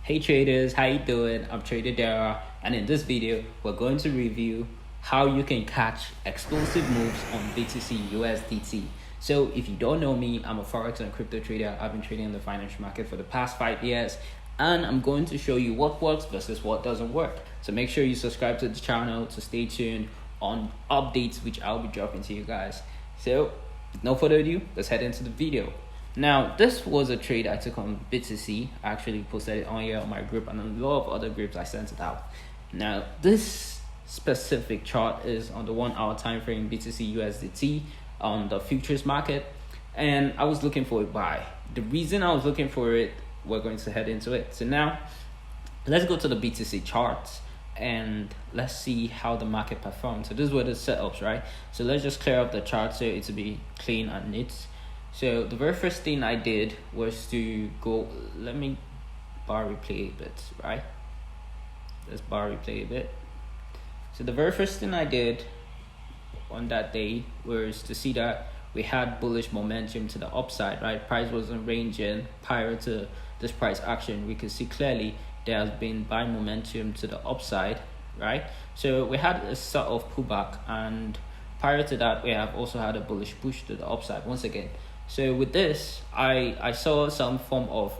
Hey traders, how you doing? I'm Trader Dara, and in this video we're going to review how you can catch explosive moves on BTC USDT. So if you don't know me, I'm a forex and crypto trader. I've been trading in the financial market for the past 5 years, and I'm going to show you what works versus what doesn't work. So make sure you subscribe to the channel to stay tuned on updates which I'll be dropping to you guys. So with no further ado, let's head into the video. Now, this was a trade I took on BTC. I actually posted it on here on my group and a lot of other groups. I sent it out. Now, this specific chart is on the 1 hour time frame BTC USDT on the futures market, and I was looking for a buy. The reason I was looking for it, we're going to head into it. So now, let's go to the BTC charts and let's see how the market performed. So this is where the setups, right? So let's just clear up the chart so it to be clean and neat. So the very first thing I did was to go, let me bar replay a bit, right? Let's bar replay a bit. So the very first thing I did on that day was to see that we had bullish momentum to the upside, right? Price wasn't ranging prior to this price action. We could see clearly there has been buy momentum to the upside, right? So we had a sort of pullback, and prior to that we have also had a bullish push to the upside once again. So with this, I saw some form of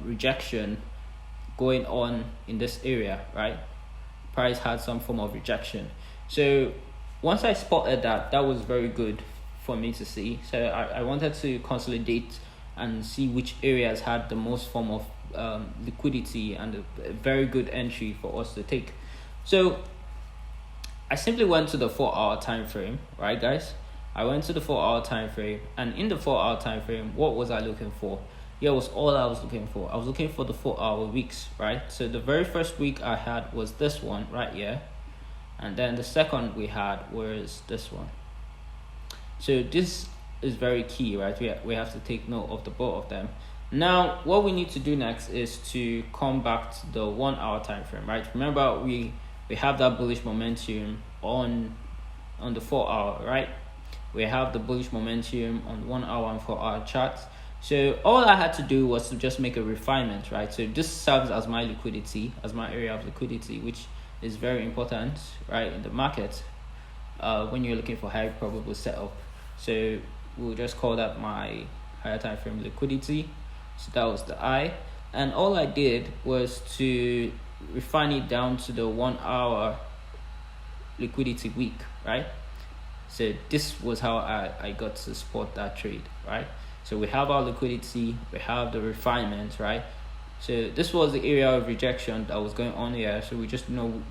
rejection going on in this area, right? Price had some form of rejection. So once I spotted that, that was very good for me to see. So I wanted to consolidate and see which areas had the most form of liquidity and a very good entry for us to take. So I simply went to the 4 hour time frame, right guys? I went to the 4 hour time frame, and in the 4 hour time frame, what was I looking for? Here was all I was looking for. I was looking for the 4 hour weeks, right? So the very first week I had was this one right here, and then the second we had was this one. So this is very key, right? We have to take note of the both of them. Now what we need to do next is to come back to the 1 hour time frame, right? Remember we have that bullish momentum on the 4 hour, right? We have the bullish momentum on 1 hour and 4 hour charts. So all I had to do was to just make a refinement, right? So this serves as my liquidity, as my area of liquidity, which is very important, right, in the market when you're looking for high probable setup. So we'll just call that my higher time frame liquidity. So that was the I, and all I did was to refine it down to the 1 hour liquidity week, right? So this was how I got to spot that trade, right? So we have our liquidity, we have the refinement, right? So this was the area of rejection that was going on here. So we just know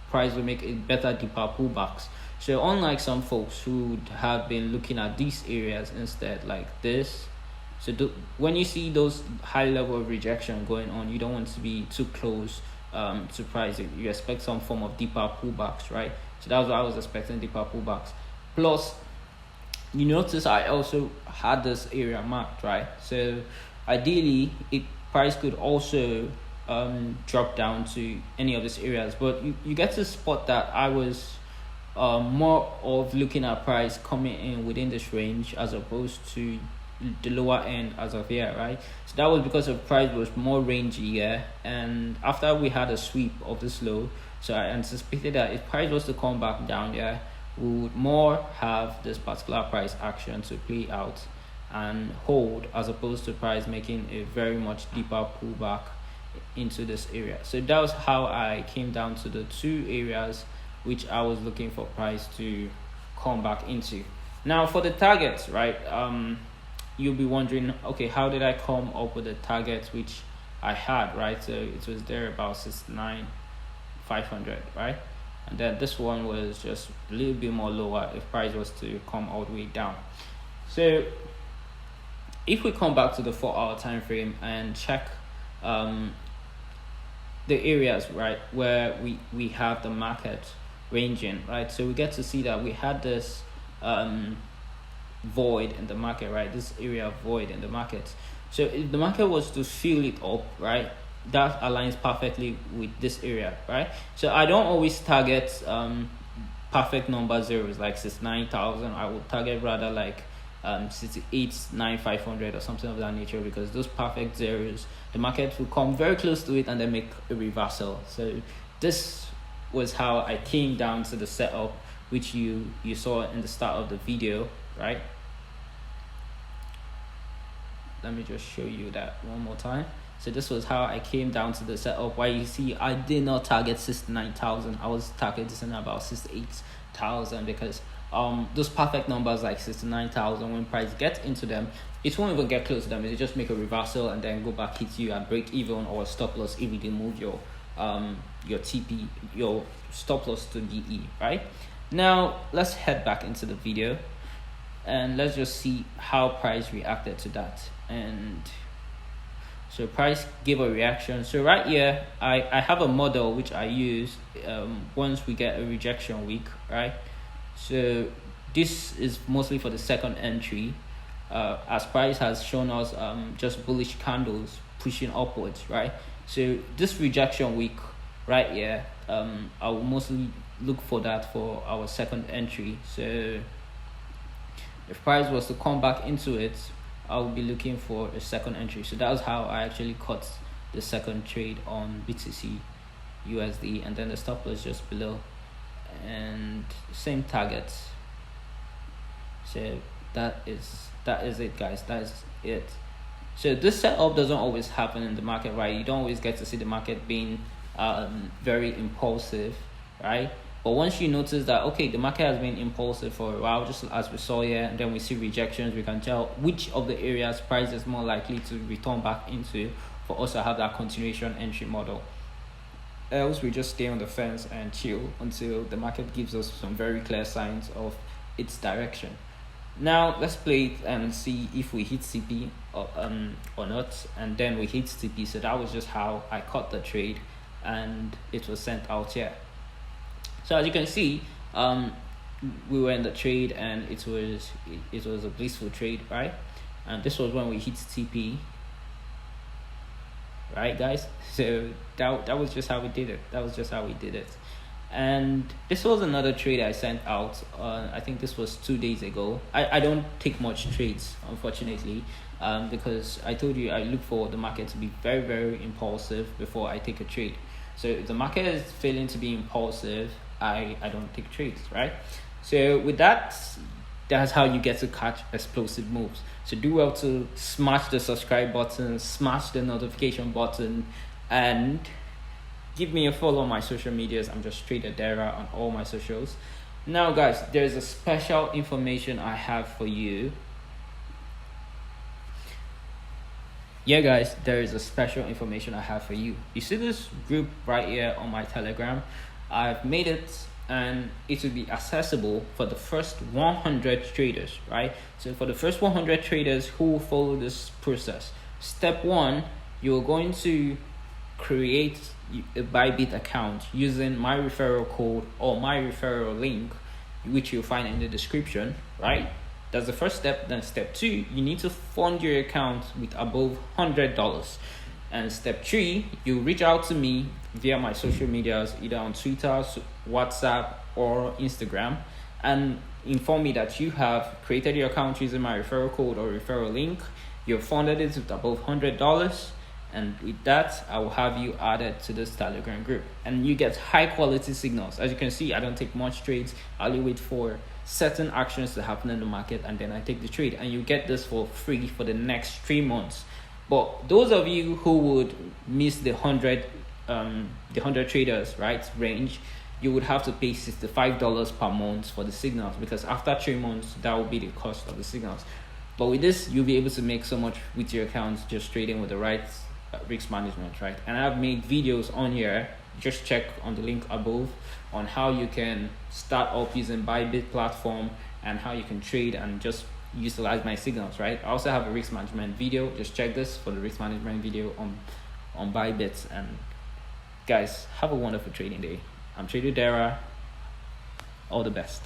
price will make it better deeper pullbacks. So unlike some folks who have been looking at these areas instead, like this. So when you see those high level of rejection going on, you don't want to be too close to price. You expect some form of deeper pullbacks, right? So that's what I was expecting, deeper pullbacks. Plus, you notice I also had this area marked, right? So ideally, price could also drop down to any of these areas, but you get to spot that I was more of looking at price coming in within this range as opposed to the lower end as of here, right? So that was because of price was more rangy here, and after we had a sweep of this low, so I anticipated that if price was to come back down there, we would more have this particular price action to play out and hold, as opposed to price making a very much deeper pullback into this area. So that was how I came down to the two areas which I was looking for price to come back into. Now for the targets, right, you'll be wondering, okay, how did I come up with the targets which I had, right? So it was there about 69,500, right? And then this one was just a little bit more lower if price was to come all the way down. So if we come back to the 4 hour time frame and check the areas, right, where we have the market ranging, right? So we get to see that we had this void in the market, right? This area of void in the market. So if the market was to fill it up, right, that aligns perfectly with this area, right? So I don't always target perfect number zeros like 69,000. I would target rather like 68,900 or something of that nature, because those perfect zeros, the market will come very close to it and then make a reversal. So this was how I came down to the setup, which you saw in the start of the video, right? Let me just show you that one more time. So this was how I came down to the setup. Why you see I did not target 69,000. I was targeting about 68,000, because those perfect numbers like 69,000, when price gets into them, it won't even get close to them. It just make a reversal and then go back, hit you at break even or stop loss if you didn't move your TP, your stop loss to DE, right? Now let's head back into the video and let's just see how price reacted to that. And so price gave a reaction. So right here I have a model which I use once we get a rejection week, right? So this is mostly for the second entry, as price has shown us just bullish candles pushing upwards, right? So this rejection week right here, I will mostly look for that for our second entry. So if price was to come back into it, I will be looking for a second entry. So that was how I actually caught the second trade on BTC USD, and then the stop was just below and same targets. So that is it, guys. That is it. So this setup doesn't always happen in the market, right? You don't always get to see the market being very impulsive, right? But once you notice that, okay, the market has been impulsive for a while, just as we saw here, and then we see rejections, we can tell which of the areas price is more likely to return back into for us to have that continuation entry model. Else we just stay on the fence and chill until the market gives us some very clear signs of its direction. Now let's play it and see if we hit CP or not, and then we hit CP. So that was just how I caught the trade, and it was sent out here. So as you can see, we were in the trade and it was a blissful trade, right? And this was when we hit TP, right, guys? So that was just how we did it. And this was another trade I sent out. I think this was 2 days ago. I don't take much trades, unfortunately, because I told you I look for the market to be very, very impulsive before I take a trade. So if the market is failing to be impulsive, I don't take trades, right? So with that, that's how you get to catch explosive moves. So do well to smash the subscribe button, smash the notification button, and give me a follow on my social medias. I'm just Trader Dara on all my socials. Now guys, there's a special information I have for you. Yeah guys, there is a special information I have for you. You see this group right here on my Telegram? I've made it, and it will be accessible for the first 100 traders, right? So for the first 100 traders who will follow this process, step 1, you're going to create a Bybit account using my referral code or my referral link, which you'll find in the description, right? That's the first step. Then step 2, you need to fund your account with above $100. And step 3, you reach out to me via my social medias, either on Twitter, WhatsApp, or Instagram, and inform me that you have created your account using my referral code or referral link. You've funded it with above $100, and with that, I will have you added to this Telegram group, and you get high quality signals. As you can see, I don't take much trades. I only wait for certain actions to happen in the market, and then I take the trade, and you get this for free for the next 3 months. But those of you who would miss the 100 traders, right, range, you would have to pay $65 per month for the signals, because after 3 months, that will be the cost of the signals. But with this, you'll be able to make so much with your accounts just trading with the right risk management, right? And I've made videos on here. Just check on the link above on how you can start up using Bybit platform and how you can trade and just utilize my signals, right? I also have a risk management video. Just check this for the risk management video on Bybit. And guys, have a wonderful trading day. I'm Trader Dara. All the best.